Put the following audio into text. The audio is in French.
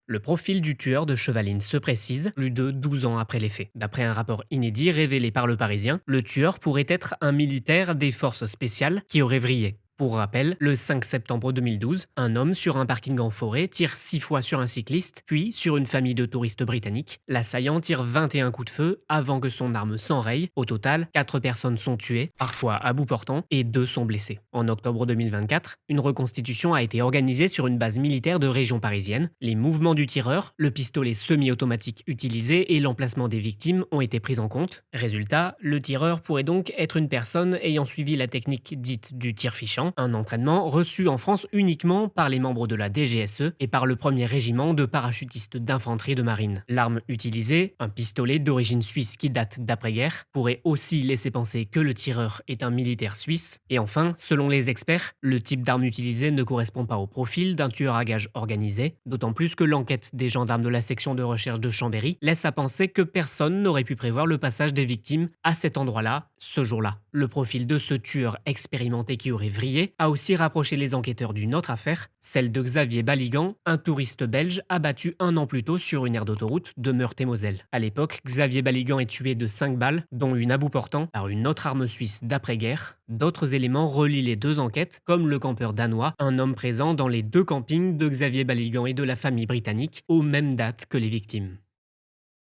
Le profil du tueur de Chevaline se précise plus de 12 ans après les faits. D'après un rapport inédit révélé par Le Parisien, le tueur pourrait être un militaire des forces spéciales qui aurait vrillé. Pour rappel, le 5 septembre 2012, un homme sur un parking en forêt tire 6 fois sur un cycliste, puis sur une famille de touristes britanniques. L'assaillant tire 21 coups de feu avant que son arme s'enraye. Au total, 4 personnes sont tuées, parfois à bout portant, et 2 sont blessées. En octobre 2024, une reconstitution a été organisée sur une base militaire de région parisienne. Les mouvements du tireur, le pistolet semi-automatique utilisé et l'emplacement des victimes ont été pris en compte. Résultat, le tireur pourrait donc être une personne ayant suivi la technique dite du tir fichant, un entraînement reçu en France uniquement par les membres de la DGSE et par le premier régiment de parachutistes d'infanterie de marine. L'arme utilisée, un pistolet d'origine suisse qui date d'après-guerre, pourrait aussi laisser penser que le tireur est un militaire suisse. Et enfin, selon les experts, le type d'arme utilisée ne correspond pas au profil d'un tueur à gages organisé, d'autant plus que l'enquête des gendarmes de la section de recherche de Chambéry laisse à penser que personne n'aurait pu prévoir le passage des victimes à cet endroit-là, ce jour-là. Le profil de ce tueur expérimenté qui aurait vrillé a aussi rapproché les enquêteurs d'une autre affaire, celle de Xavier Baligan, un touriste belge abattu un an plus tôt sur une aire d'autoroute de Meurthe-et-Moselle. À l'époque, Xavier Baligan est tué de 5 balles, dont une à bout portant, par une autre arme suisse d'après-guerre. D'autres éléments relient les deux enquêtes, comme le campeur danois, un homme présent dans les deux campings de Xavier Baligan et de la famille britannique, aux mêmes dates que les victimes.